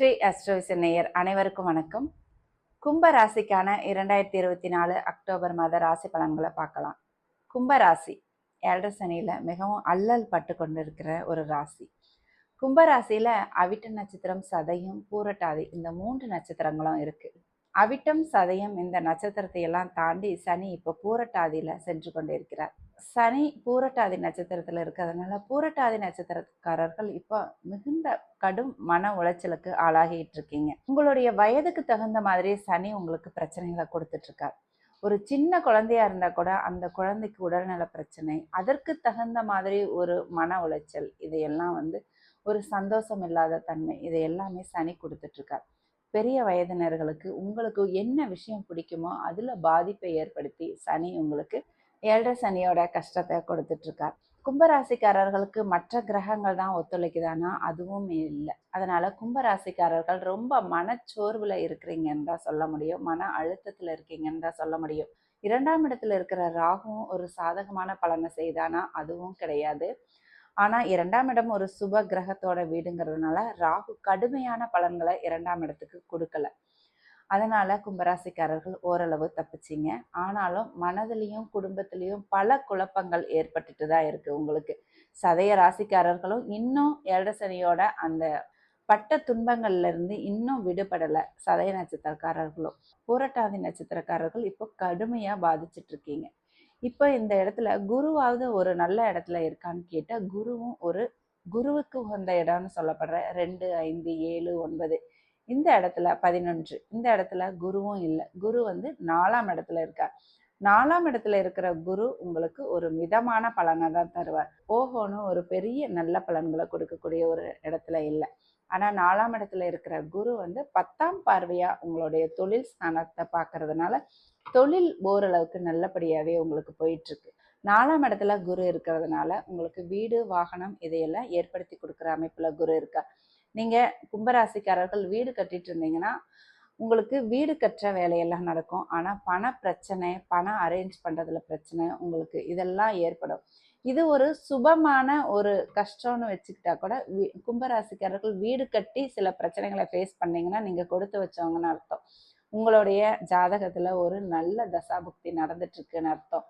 ஸ்ரீ அஸ்ட்ரோவிசன் நேயர் அனைவருக்கும் வணக்கம். கும்ப ராசிக்கான 2024 அக்டோபர் மாத ராசி பலன்களை பார்க்கலாம். கும்ப ராசி 7 சனியில மிகவும் அல்லல் பட்டு கொண்டிருக்கிற ஒரு ராசி. கும்ப ராசியில அவிட்ட நட்சத்திரம், சதயம், பூரட்டாதி இந்த 3 நட்சத்திரங்களும் இருக்கு. அவிட்டம், சதயம் இந்த நட்சத்திரத்தை எல்லாம் தாண்டி சனி இப்போ பூரட்டாதியில சென்று கொண்டிருக்கிறார். சனி பூரட்டாதி நட்சத்திரத்துல இருக்கிறதுனால பூரட்டாதி நட்சத்திரக்காரர்கள் இப்போ மிகுந்த கடும் மன உளைச்சலுக்கு ஆளாகிட்டு இருக்கீங்க. உங்களுடைய வயதுக்கு தகுந்த மாதிரி சனி உங்களுக்கு பிரச்சனைகளை கொடுத்துட்டு இருக்கார். ஒரு சின்ன குழந்தையா இருந்தா கூட அந்த குழந்தைக்கு உடல்நல பிரச்சனை, அதற்கு தகுந்த மாதிரி ஒரு மன உளைச்சல், இதையெல்லாம் ஒரு சந்தோஷம் இல்லாத தன்மை, இதை எல்லாமே சனி கொடுத்துட்டு இருக்கார். பெரிய வயதினர்களுக்கு உங்களுக்கு என்ன விஷயம் பிடிக்குமோ அதுல பாதிப்பை ஏற்படுத்தி சனி உங்களுக்கு 7 சனியோட கஷ்டத்தை கொடுத்துட்டு இருக்கார். கும்பராசிக்காரர்களுக்கு மற்ற கிரகங்கள் தான் ஒத்துழைக்குதானா? அதுவும் இல்லை. அதனால கும்பராசிக்காரர்கள் ரொம்ப மனச்சோர்வுல இருக்கிறீங்கன்னு தான் சொல்ல முடியும். மன அழுத்தத்துல இருக்கீங்கன்னு தான் சொல்ல முடியும். 2ஆம் இடத்துல இருக்கிற ராகுவும் ஒரு சாதகமான பலனை செய்தானா? அதுவும் கிடையாது. ஆனா 2ஆம் இடம் ஒரு சுப கிரகத்தோட வீடுங்கிறதுனால ராகு கடுமையான பலன்களை 2ஆம் இடத்துக்கு கொடுக்கல. அதனால கும்பராசிக்காரர்கள் ஓரளவு தப்பிச்சிங்க. ஆனாலும் மனதிலையும் குடும்பத்திலையும் பல குழப்பங்கள் ஏற்பட்டுட்டு தான் இருக்கு உங்களுக்கு. சதய ராசிக்காரர்களும் இன்னும் 7 சனியோட அந்த பட்ட துன்பங்கள்ல இருந்து இன்னும் விடுபடல. சதய நட்சத்திரக்காரர்களும் பூரட்டாதி நட்சத்திரக்காரர்கள் இப்போ கடுமையா பாதிச்சுட்டு இருக்கீங்க. இப்போ இந்த இடத்துல குருவாவது ஒரு நல்ல இடத்துல இருக்கான்னு கேட்டா, குருவும் ஒரு குருவுக்கு உகந்த இடம்னு சொல்லப்படுற 2, 5, 7, 9 இந்த இடத்துல 11 இந்த இடத்துல குருவும் இல்லை. குரு 4ஆம் இடத்துல இருக்கார். 4ஆம் இடத்துல இருக்கிற குரு உங்களுக்கு ஒரு மிதமான பலனை தான் தருவார். ஓஹோன்னு ஒரு பெரிய நல்ல பலன்களை கொடுக்கக்கூடிய ஒரு இடத்துல இல்லை. ஆனா 4ஆம் இடத்துல இருக்கிற குரு 10ஆம் பார்வையா உங்களுடைய தொழில் ஸ்தானத்தை பார்க்கறதுனால தொழில் ஓரளவுக்கு நல்லபடியாவே உங்களுக்கு போயிட்டு இருக்கு. 4ஆம் இடத்துல குரு இருக்கிறதுனால உங்களுக்கு வீடு, வாகனம் இதையெல்லாம் ஏற்படுத்தி கொடுக்குற அமைப்புல குரு இருக்கா. நீங்க கும்பராசிக்காரர்கள் வீடு கட்டிட்டு இருந்தீங்கன்னா உங்களுக்கு வீடு கட்டுற வேலையெல்லாம் நடக்கும். ஆனா பண பிரச்சனை, பணம் அரேஞ்ச் பண்றதுல பிரச்சனை உங்களுக்கு இதெல்லாம் ஏற்படும். இது ஒரு சுபமான ஒரு கஷ்டம்னு வச்சுக்கிட்டா கூட கும்பராசிக்காரர்கள் வீடு கட்டி சில பிரச்சனைகளை ஃபேஸ் பண்ணீங்கன்னா நீங்க கொடுத்து வச்சவங்கன்னு அர்த்தம். உங்களுடைய ஜாதகத்துல ஒரு நல்ல தசாபுக்தி நடந்துட்டு இருக்குன்னு அர்த்தம்.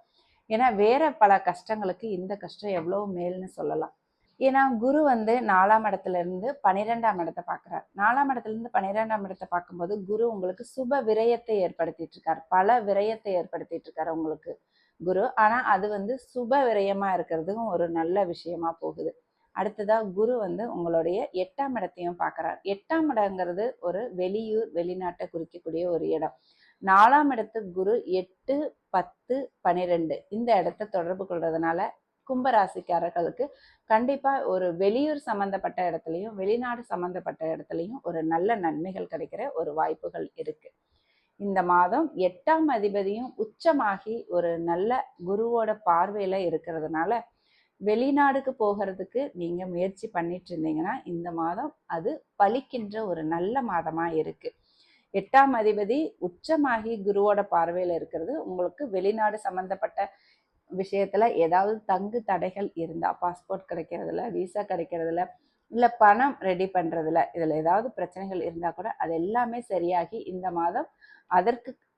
ஏன்னா வேற பல கஷ்டங்களுக்கு இந்த கஷ்டம் எவ்வளவு மேல்னு சொல்லலாம். ஏன்னா குரு 4ஆம் இடத்துல இருந்து 12ஆம் இடத்தை பார்க்கிறார். 4ஆம் இடத்துல இருந்து 12ஆம் இடத்தை பார்க்கும்போது குரு உங்களுக்கு சுப விரயத்தை ஏற்படுத்திட்டு இருக்காரு. பல விரயத்தை ஏற்படுத்திட்டு இருக்காரு உங்களுக்கு குரு. ஆனா அது சுப விரயமா இருக்கிறதுக்கும் ஒரு நல்ல விஷயமா போகுது. அடுத்ததா குரு உங்களுடைய 8ஆம் இடத்தையும் பார்க்கிறார். 8ஆம் இடங்கிறது ஒரு வெளியூர், வெளிநாட்டை குறிக்கக்கூடிய ஒரு இடம். 4ஆம் இடத்துக்கு குரு 8, 10, 12 இந்த இடத்தை தொடர்பு கொள்றதுனால கும்பராசிக்காரர்களுக்கு கண்டிப்பா ஒரு வெளியூர் சம்பந்தப்பட்ட இடத்துலையும் வெளிநாடு சம்பந்தப்பட்ட இடத்துலையும் ஒரு நல்ல நன்மைகள் கிடைக்கிற ஒரு வாய்ப்புகள் இருக்கு. இந்த மாதம் 8ஆம் அதிபதியும் உச்சமாகி ஒரு நல்ல குருவோட பார்வையில இருக்கிறதுனால வெளிநாடுக்கு போகிறதுக்கு நீங்க முயற்சி பண்ணிட்டு இருந்தீங்கன்னா இந்த மாதம் அது பலிக்கின்ற ஒரு நல்ல மாதமா இருக்கு. 8ஆம் அதிபதி உச்சமாகி குருவோட பார்வையில இருக்கிறது உங்களுக்கு வெளிநாடு சம்பந்தப்பட்ட விஷயத்துல ஏதாவது தங்கு தடைகள் இருந்தா, பாஸ்போர்ட் கிடைக்கிறதுல, விசா கிடைக்கிறதுல, இல்ல பணம் ரெடி பண்றதுல இதுல ஏதாவது பிரச்சனைகள் இருந்தா கூட அது எல்லாமே சரியாகி இந்த மாதம்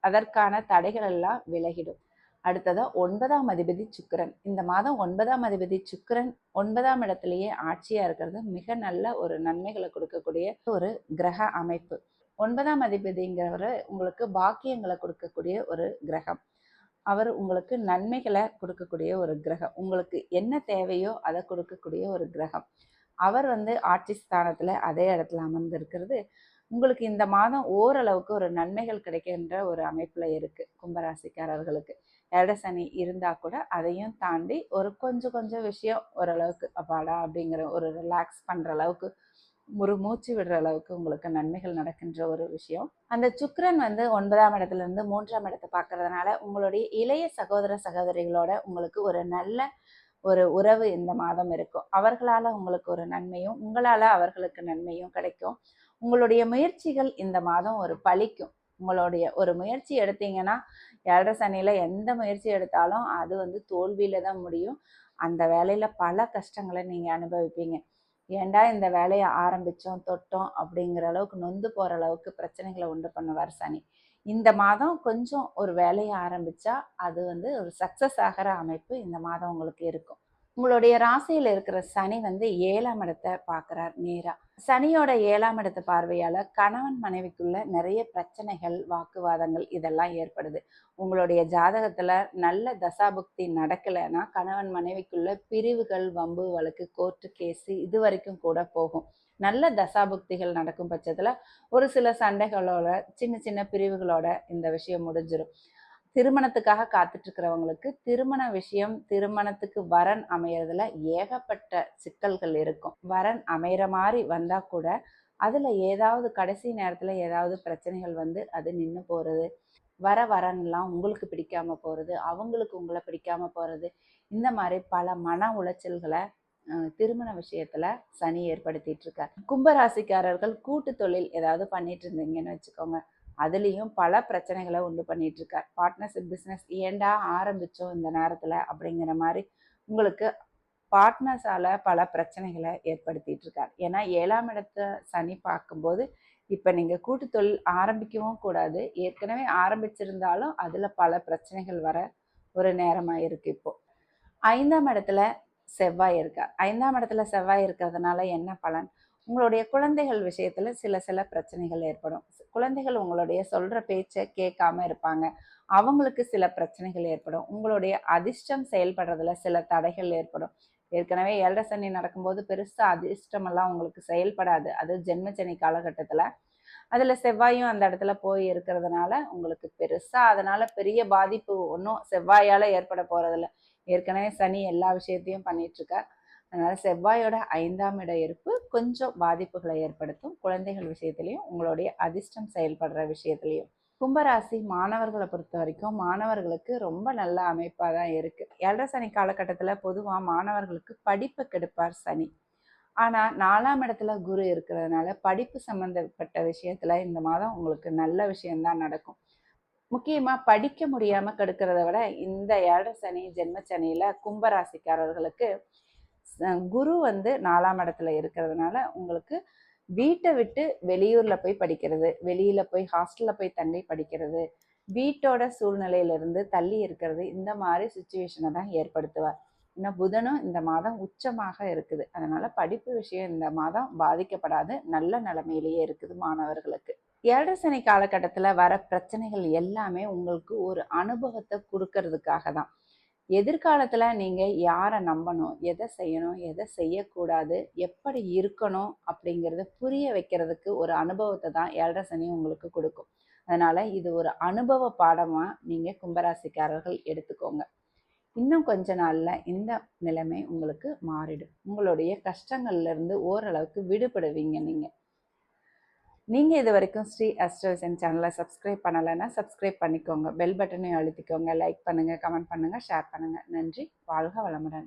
அதற்கான தடைகள் எல்லாம் விலகிடும். அடுத்ததா 9ஆம் அதிபதி சுக்கிரன். இந்த மாதம் 9ஆம் அதிபதி சுக்கிரன் 9ஆம் இடத்திலேயே ஆட்சியா இருக்கிறது மிக நல்ல ஒரு நன்மைகளை கொடுக்கக்கூடிய ஒரு கிரக அமைப்பு. 9ஆம் அதிபதிங்கிறவர் உங்களுக்கு பாக்கியங்களை கொடுக்கக்கூடிய ஒரு கிரகம். அவர் உங்களுக்கு நன்மைகளை கொடுக்கக்கூடிய ஒரு கிரகம். உங்களுக்கு என்ன தேவையோ அதை கொடுக்கக்கூடிய ஒரு கிரகம். அவர் ஆட்சி ஸ்தானத்துல அதே இடத்துல அமர்ந்து இருக்கிறது உங்களுக்கு இந்த மாதம் ஓரளவுக்கு ஒரு நன்மைகள் கிடைக்கின்ற ஒரு அமைப்புல இருக்கு. கும்பராசிக்காரர்களுக்கு 7 சனி இருந்தா கூட அதையும் தாண்டி ஒரு கொஞ்சம் விஷயம் ஓரளவுக்கு அப்பாடா அப்படிங்கிற ஒரு ரிலாக்ஸ் பண்ற அளவுக்கு, ஒரு மூச்சு விடுற அளவுக்கு உங்களுக்கு நன்மைகள் நடக்கின்ற ஒரு விஷயம். அந்த சுக்கிரன் 9ஆம் இடத்துல இருந்து 3ஆம் இடத்தை பார்க்கறதுனால உங்களுடைய இளைய சகோதர சகோதரிகளோட உங்களுக்கு ஒரு நல்ல ஒரு உறவு இந்த மாதம் இருக்கும். அவர்களால உங்களுக்கு ஒரு நன்மையும், உங்களால அவர்களுக்கு நன்மையும் கிடைக்கும். உங்களுடைய முயற்சிகள் இந்த மாதம் ஒரு பலிக்கும். உங்களுடைய ஒரு முயற்சி எடுத்தீங்கன்னா 7 சனியில எந்த முயற்சி எடுத்தாலும் அது தோல்வியில தான் முடியும். அந்த வேலையில பல கஷ்டங்களை நீங்க அனுபவிப்பீங்க. ஏன்டா இந்த வேலையை ஆரம்பிச்சோம் தொட்டோம் அப்படிங்கிற அளவுக்கு நொந்து போற அளவுக்கு பிரச்சனைகளை உண்டு பண்ணுவார் சனி. இந்த மாதம் கொஞ்சம் ஒரு வேலையை ஆரம்பிச்சா அது வந்து ஒரு சக்சஸ் ஆகிற அமைப்பு இந்த மாதம் உங்களுக்கு இருக்கும். உங்களுடைய ராசியில இருக்கிற சனி வந்து 7ஆம் இடத்தை பார்க்கிறார் நேரா. சனியோட 7ஆம் இடத்து பார்வையால கணவன் மனைவிக்குள்ள நிறைய பிரச்சனைகள், வாக்குவாதங்கள் இதெல்லாம் ஏற்படுது. உங்களுடைய ஜாதகத்துல நல்ல தசாபுக்தி நடக்கலைன்னா கணவன் மனைவிக்குள்ள பிரிவுகள், வம்பு வழக்கு, கோர்ட்டு கேஸு இது வரைக்கும் கூட போகும். நல்ல தசாபுக்திகள் நடக்கும் பட்சத்துல ஒரு சில சண்டைகளோட, சின்ன சின்ன பிரிவுகளோட இந்த விஷயம் முடிஞ்சிடும். திருமணத்துக்காக காத்துட்டு இருக்கிறவங்களுக்கு திருமண விஷயம், திருமணத்துக்கு வரன் அமையறதுல ஏகப்பட்ட சிக்கல்கள் இருக்கும். வரன் அமைகிற மாதிரி வந்தா கூட அதுல ஏதாவது கடைசி நேரத்துல ஏதாவது பிரச்சனைகள் வந்து அது நின்று போறது, வரன்லாம் உங்களுக்கு பிடிக்காம போறது, அவங்களுக்கு உங்களை பிடிக்காம போறது, இந்த மாதிரி பல மன உளைச்சல்களை திருமண விஷயத்துல சனி ஏற்படுத்திட்டு இருக்கார். கும்பராசிக்காரர்கள் கூட்டு தொழில் ஏதாவது பண்ணிட்டு இருந்தீங்கன்னு வச்சுக்கோங்க, அதுலேயும் பல பிரச்சனைகளை உண்டு பண்ணிட்டு இருக்கார். பார்ட்னர்ஷிப் பிஸ்னஸ் ஏண்டா ஆரம்பித்தோம் இந்த நேரத்தில் அப்படிங்கிற மாதிரி உங்களுக்கு பார்ட்னர்ஸால் பல பிரச்சனைகளை ஏற்படுத்திட்டு இருக்கார். ஏன்னா 7ஆம் இடத்தை சனி பார்க்கும்போது இப்போ நீங்கள் கூட்டு தொழில் ஆரம்பிக்கவும் கூடாது, ஏற்கனவே ஆரம்பிச்சிருந்தாலும் அதில் பல பிரச்சனைகள் வர ஒரு நேரமாக இருக்குது. இப்போ 5ஆம் இடத்துல செவ்வாய் இருக்கார். 5ஆம் இடத்துல செவ்வாய் இருக்கிறதுனால என்ன பலன்? உங்களுடைய குழந்தைகள் விஷயத்துல சில பிரச்சனைகள் ஏற்படும். குழந்தைகள் உங்களுடைய சொல்ற பேச்சை கேட்காம இருப்பாங்க. அவங்களுக்கு சில பிரச்சனைகள் ஏற்படும். உங்களுடைய அதிர்ஷ்டம் செயல்படுறதுல சில தடைகள் ஏற்படும். ஏற்கனவே 7 சனி நடக்கும்போது பெருசா அதிர்ஷ்டமெல்லாம் உங்களுக்கு செயல்படாது. அது ஜென்மச்சனி காலகட்டத்துல அதுல செவ்வாயும் அந்த இடத்துல போய் இருக்கிறதுனால உங்களுக்கு பெருசா அதனால பெரிய பாதிப்பு ஒன்றும் செவ்வாயால ஏற்பட போறதில்ல. ஏற்கனவே சனி எல்லா விஷயத்தையும் பண்ணிட்டு இருக்கார். அதனால செவ்வாயோட 5ஆம் இட இருப்பு கொஞ்சம் பாதிப்புகளை ஏற்படுத்தும். குழந்தைகள் விஷயத்திலையும் உங்களுடைய அதிர்ஷ்டம் செயல்படுற விஷயத்திலையும். கும்பராசி மாணவர்களை பொறுத்த வரைக்கும் மாணவர்களுக்கு ரொம்ப நல்ல அமைப்பாக தான் இருக்கு. 7 சனி காலகட்டத்தில் பொதுவாக மாணவர்களுக்கு படிப்பை கெடுப்பார் சனி. ஆனால் 4ஆம் இடத்துல குரு இருக்கிறதுனால படிப்பு சம்மந்தப்பட்ட விஷயத்துல இந்த மாதம் உங்களுக்கு நல்ல விஷயம்தான் நடக்கும். முக்கியமாக படிக்க முடியாமல் கெடுக்கிறத விட இந்த 7 சனி ஜென்மச்சனியில் கும்பராசிக்காரர்களுக்கு குரு வந்து 4ஆம் இடத்துல இருக்கிறதுனால உங்களுக்கு வீட்டை விட்டு வெளியூர்ல போய் படிக்கிறது, வெளியில போய் ஹாஸ்டல்ல போய் தங்கி படிக்கிறது, வீட்டோட சூழ்நிலையிலிருந்து தள்ளி இருக்கிறது, இந்த மாதிரி சுச்சுவேஷனை தான் ஏற்படுத்துவார். இன்னும் புதனும் இந்த மாதம் உச்சமாக இருக்குது. அதனால படிப்பு விஷயம் இந்த மாதம் பாதிக்கப்படாது, நல்ல நிலைமையிலேயே இருக்குது மாணவர்களுக்கு. 7 சனி காலகட்டத்துல வர பிரச்சனைகள் எல்லாமே உங்களுக்கு ஒரு அனுபவத்தை கொடுக்கறதுக்காக தான். எதிர்காலத்துல நீங்க யாரை நம்பணும், எதை செய்யணும், எதை செய்யக்கூடாது, எப்படி இருக்கணும் அப்படிங்கிறத புரிய வைக்கிறதுக்கு ஒரு அனுபவத்தை தான் 7 சனி உங்களுக்கு கொடுக்கும். அதனால இது ஒரு அனுபவ பாடமா நீங்க கும்பராசிக்காரர்கள் எடுத்துக்கோங்க. இன்னும் கொஞ்ச நாள்ல இந்த நிலைமை உங்களுக்கு மாறிடும். உங்களுடைய கஷ்டங்கள்ல இருந்து ஓரளவுக்கு விடுபடுவீங்க நீங்க. நீங்கள் இது வரைக்கும் ஸ்ரீ அஸ்ட்ரோவிஷன் சேனலை சப்ஸ்கிரைப் பண்ணலைன்னா சப்ஸ்கிரைப் பண்ணிக்கோங்க. பெல் பட்டனையும் அழுத்திக்கோங்க. லைக் பண்ணுங்கள், கமெண்ட் பண்ணுங்கள், ஷேர் பண்ணுங்கள். நன்றி. வாழ்க வளமுடன்.